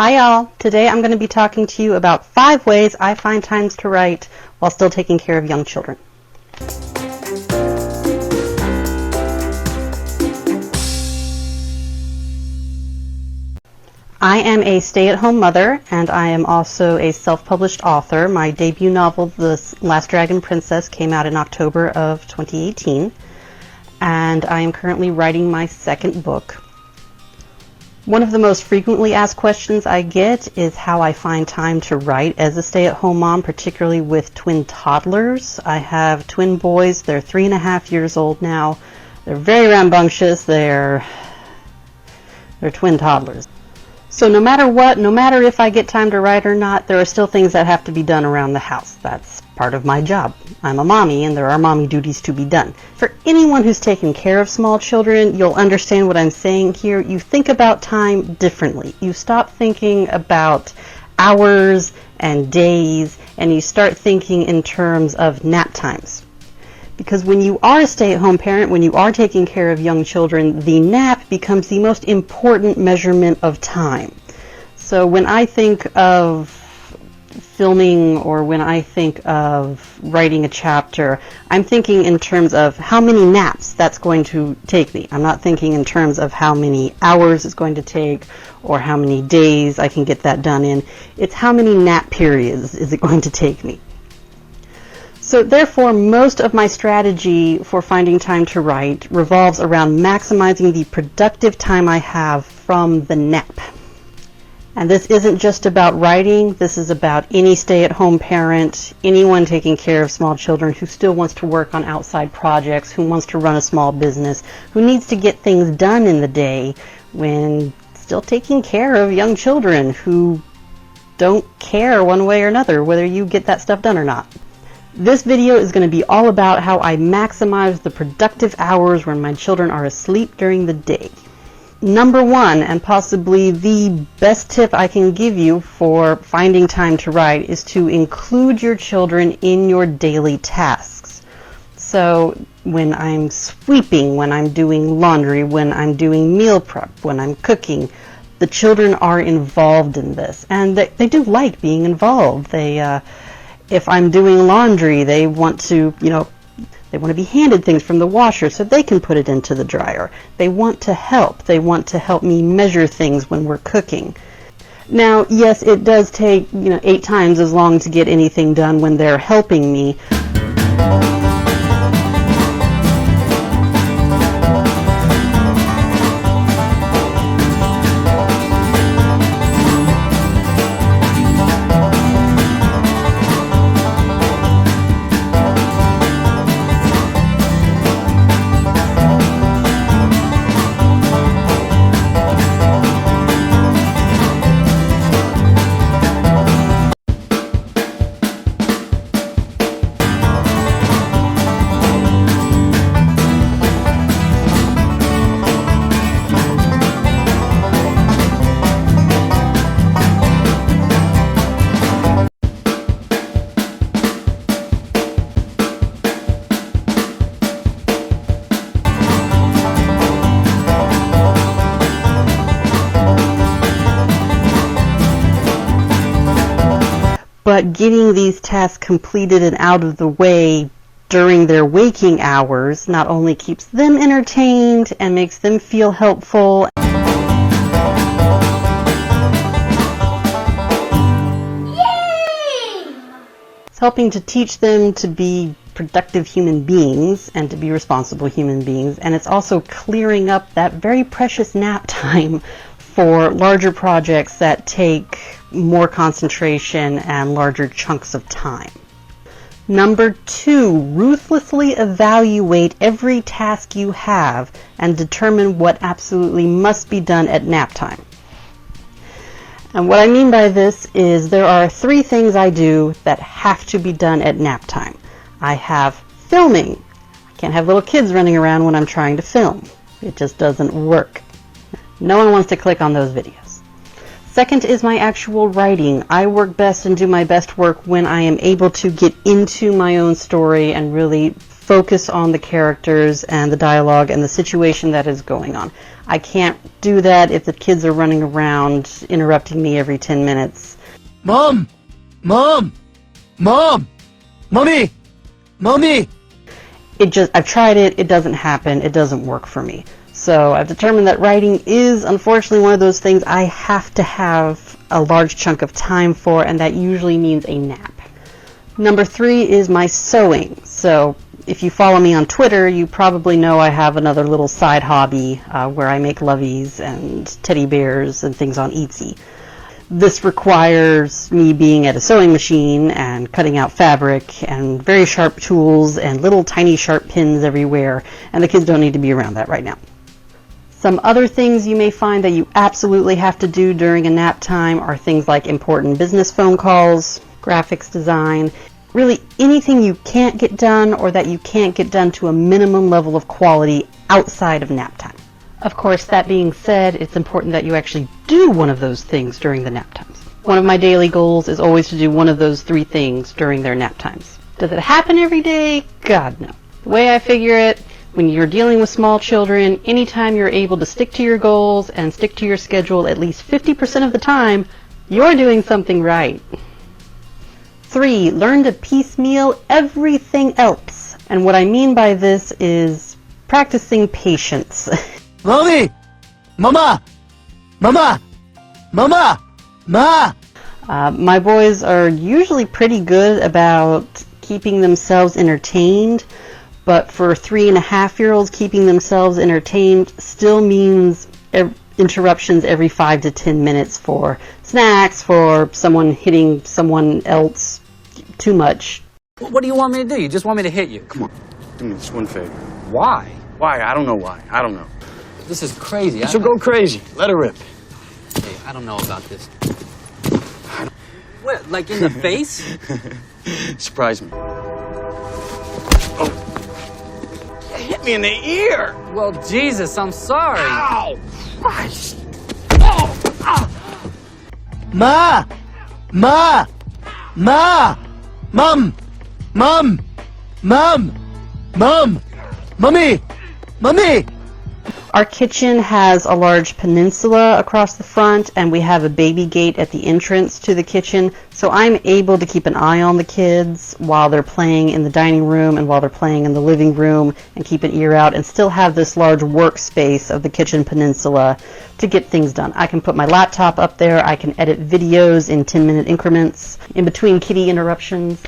Hi y'all! Today I'm going to be talking to you about 5 ways I find times to write while still taking care of young children. I am a stay-at-home mother, and I am also a self-published author. My debut novel, The Last Dragon Princess, came out in October of 2018, and I am currently writing my second book. One of the most frequently asked questions I get is how I find time to write as a stay-at-home mom, particularly with twin toddlers. I have twin boys. They're 3.5 years old now. They're very rambunctious. They're twin toddlers. So no matter what, no matter if I get time to write or not, there are still things that have to be done around the house. That's part of my job. I'm a mommy, and there are mommy duties to be done. For anyone who's taken care of small children, you'll understand what I'm saying here. You think about time differently. You stop thinking about hours and days, and you start thinking in terms of nap times. Because when you are a stay-at-home parent, when you are taking care of young children, the nap becomes the most important measurement of time. So when I think of filming or when I think of writing a chapter, I'm thinking in terms of how many naps that's going to take me. I'm not thinking in terms of how many hours it's going to take or how many days I can get that done in. It's how many nap periods is it going to take me. So therefore, most of my strategy for finding time to write revolves around maximizing the productive time I have from the nap. And this isn't just about writing. This is about any stay-at-home parent, anyone taking care of small children who still wants to work on outside projects, who wants to run a small business, who needs to get things done in the day when still taking care of young children who don't care one way or another whether you get that stuff done or not. This video is going to be all about how I maximize the productive hours when my children are asleep during the day. Number 1, and possibly the best tip I can give you for finding time to write, is to include your children in your daily tasks. So when I'm sweeping, when I'm doing laundry, when I'm doing meal prep, when I'm cooking, the children are involved in this, and they do like being involved. If I'm doing laundry, they want to, they want to be handed things from the washer so they can put it into the dryer. They want to help. They want to help me measure things when we're cooking. Now, yes, it does take, 8 times as long to get anything done when they're helping me. But getting these tasks completed and out of the way during their waking hours not only keeps them entertained and makes them feel helpful. Yay! It's helping to teach them to be productive human beings and to be responsible human beings, and it's also clearing up that very precious nap time for larger projects that take more concentration and larger chunks of time. Number 2, ruthlessly evaluate every task you have and determine what absolutely must be done at nap time. And what I mean by this is there are 3 things I do that have to be done at nap time. I have filming. I can't have little kids running around when I'm trying to film. It just doesn't work. No one wants to click on those videos. Second is my actual writing. I work best and do my best work when I am able to get into my own story and really focus on the characters and the dialogue and the situation that is going on. I can't do that if the kids are running around interrupting me every 10 minutes. Mom! Mom! Mom! Mommy! Mommy! I've tried it, it doesn't happen, it doesn't work for me. So I've determined that writing is unfortunately one of those things I have to have a large chunk of time for, and that usually means a nap. Number 3 is my sewing. So if you follow me on Twitter, you probably know I have another little side hobby where I make loveys and teddy bears and things on Etsy. This requires me being at a sewing machine and cutting out fabric and very sharp tools and little tiny sharp pins everywhere, and the kids don't need to be around that right now. Some other things you may find that you absolutely have to do during a nap time are things like important business phone calls, graphics design, really anything you can't get done or that you can't get done to a minimum level of quality outside of nap time. Of course, that being said, it's important that you actually do one of those things during the nap times. One of my daily goals is always to do one of those 3 things during their nap times. Does it happen every day? God, no. The way I figure it, when you're dealing with small children, anytime you're able to stick to your goals and stick to your schedule at least 50% of the time, you're doing something right. 3, learn to piecemeal everything else. And what I mean by this is practicing patience. Mommy! Mama! Mama! Mama! Ma! My boys are usually pretty good about keeping themselves entertained, but for 3.5-year-olds, keeping themselves entertained still means interruptions every 5 to 10 minutes for snacks, for someone hitting someone else too much. What do you want me to do? You just want me to hit you? Come on, do me this one favor. Why? Why? I don't know why. I don't know. This is crazy. So go crazy. Let her rip. Hey, I don't know about this. What, like in the face? Surprise me. Oh. You hit me in the ear. Well, Jesus, I'm sorry. Ow! Christ. Oh! Ah! Ma! Ma! Ma! Mom! Mom! Mom! Mom! Mommy! Mommy! Our kitchen has a large peninsula across the front, and we have a baby gate at the entrance to the kitchen, so I'm able to keep an eye on the kids while they're playing in the dining room and while they're playing in the living room, and keep an ear out and still have this large workspace of the kitchen peninsula to get things done. I can put my laptop up there, I can edit videos in 10-minute increments in between kitty interruptions,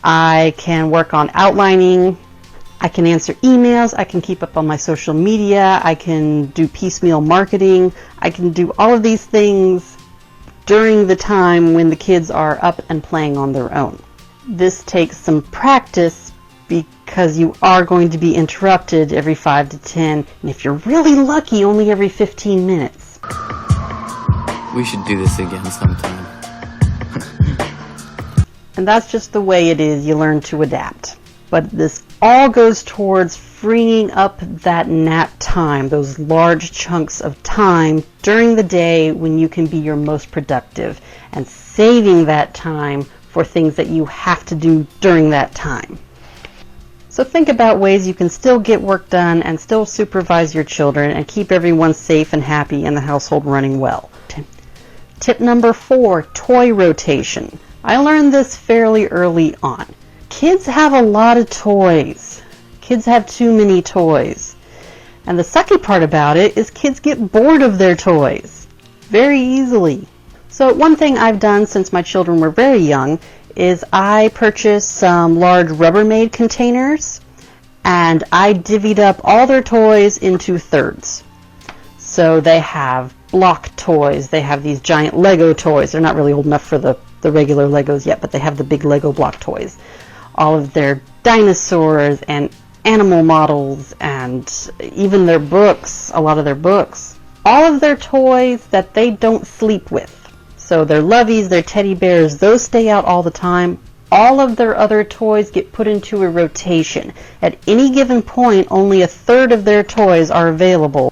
I can work on outlining, I can answer emails, I can keep up on my social media, I can do piecemeal marketing, I can do all of these things during the time when the kids are up and playing on their own. This takes some practice because you are going to be interrupted every 5 to 10, and if you're really lucky, only every 15 minutes. We should do this again sometime. And that's just the way it is. You learn to adapt. But this all goes towards freeing up that nap time, those large chunks of time during the day when you can be your most productive, and saving that time for things that you have to do during that time. So think about ways you can still get work done and still supervise your children and keep everyone safe and happy and the household running well. Tip number 4, toy rotation. I learned this fairly early on. Kids have a lot of toys. Kids have too many toys. And the sucky part about it is kids get bored of their toys very easily. So one thing I've done since my children were very young is I purchased some large Rubbermaid containers and I divvied up all their toys into thirds. So they have block toys, they have these giant Lego toys. They're not really old enough for the regular Legos yet, but they have the big Lego block toys. All of their dinosaurs and animal models and even their books, a lot of their books. All of their toys that they don't sleep with. So their loveys, their teddy bears, those stay out all the time. All of their other toys get put into a rotation. At any given point, only a third of their toys are available.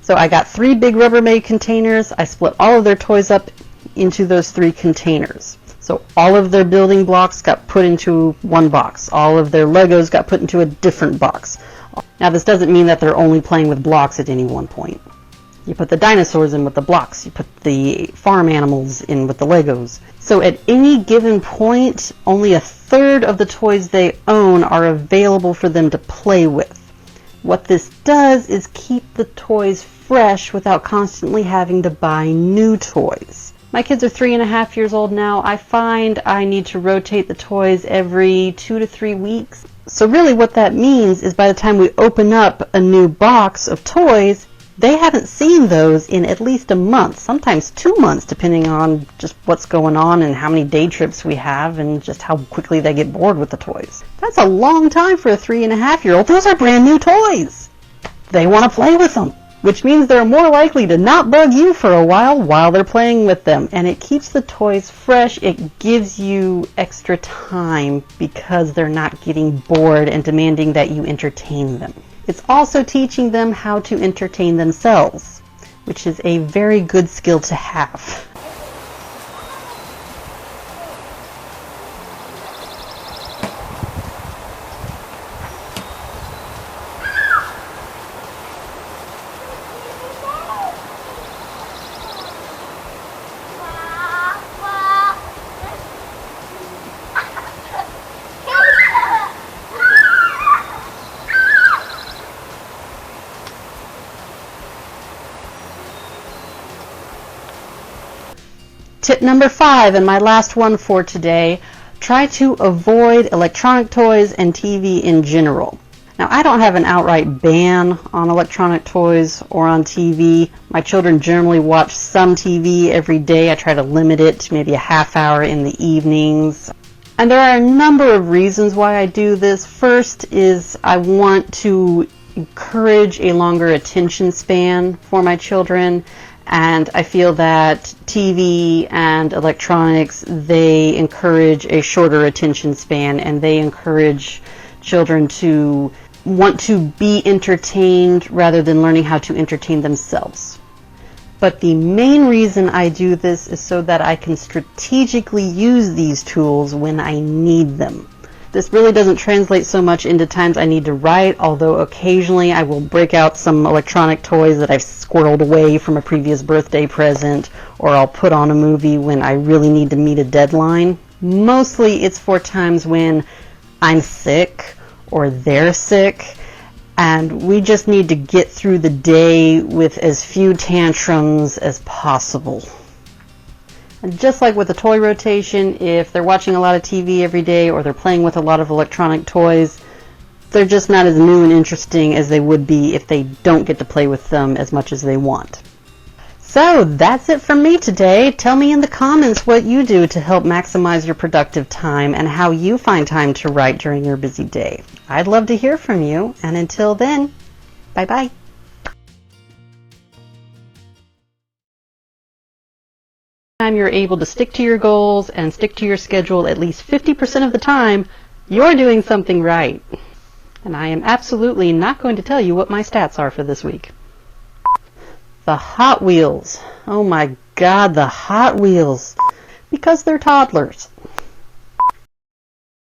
So I got 3 big Rubbermaid containers. I split all of their toys up into those 3 containers. So all of their building blocks got put into one box. All of their Legos got put into a different box. Now this doesn't mean that they're only playing with blocks at any one point. You put the dinosaurs in with the blocks. You put the farm animals in with the Legos. So at any given point, only a third of the toys they own are available for them to play with. What this does is keep the toys fresh without constantly having to buy new toys. My kids are 3.5 years old now. I find I need to rotate the toys every 2 to 3 weeks. So really what that means is by the time we open up a new box of toys, they haven't seen those in at least a month, sometimes 2 months, depending on just what's going on and how many day trips we have and just how quickly they get bored with the toys. That's a long time for a 3.5-year-old. Those are brand new toys. They want to play with them, which means they're more likely to not bug you for a while they're playing with them. And it keeps the toys fresh. It gives you extra time because they're not getting bored and demanding that you entertain them. It's also teaching them how to entertain themselves, which is a very good skill to have. Tip number 5, and my last one for today, try to avoid electronic toys and TV in general. Now, I don't have an outright ban on electronic toys or on TV. My children generally watch some TV every day. I try to limit it to maybe a half hour in the evenings. And there are a number of reasons why I do this. First is I want to encourage a longer attention span for my children. And I feel that TV and electronics, they encourage a shorter attention span, and they encourage children to want to be entertained rather than learning how to entertain themselves. But the main reason I do this is so that I can strategically use these tools when I need them. This really doesn't translate so much into times I need to write, although occasionally I will break out some electronic toys that I've squirreled away from a previous birthday present, or I'll put on a movie when I really need to meet a deadline. Mostly it's for times when I'm sick or they're sick, and we just need to get through the day with as few tantrums as possible. And just like with the toy rotation, if they're watching a lot of TV every day or they're playing with a lot of electronic toys, they're just not as new and interesting as they would be if they don't get to play with them as much as they want. So that's it from me today. Tell me in the comments what you do to help maximize your productive time and how you find time to write during your busy day. I'd love to hear from you, and until then, bye-bye. Time you're able to stick to your goals and stick to your schedule at least 50% of the time, you're doing something right. And I am absolutely not going to tell you what my stats are for this week. The Hot Wheels. Oh my God, the Hot Wheels. Because they're toddlers.